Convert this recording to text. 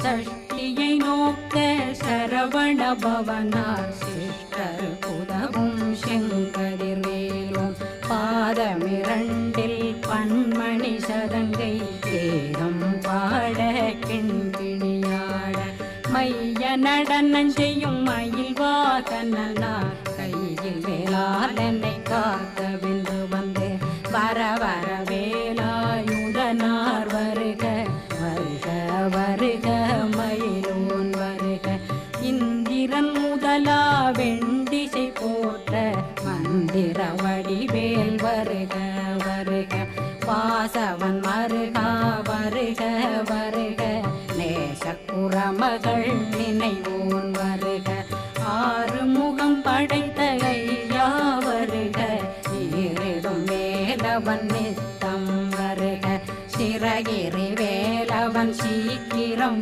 சஷ்டியை நோக்க சரவண பவனார் சிஷ்டர் புதவும் செங்கதிர்வேலும் பாதமிரண்டில் பன்மணி சதங்கை ஏதம் பாட கிண்கிணியாட மைய நடனம் செய்யும் மயில் வாகனார் கையில் வேளாளனை காக்க வென்று வந்து வர வர வேலாயுதனார் வருக வருக வருக மயிலோன் வருக இந்திரன் முதலா வெண்டிசை போற்ற மந்திர வடிவேல் வருக வருக வாசவன் மருகா வருக வருக நேசக்குறமகள் நினைவோன் வருக ஆறு முகம் படைத்த ஐயா வருக ஈரிடும் வேலவன் நித்தம் வருக சிறகிரி வேலவன் சீக்கிரம்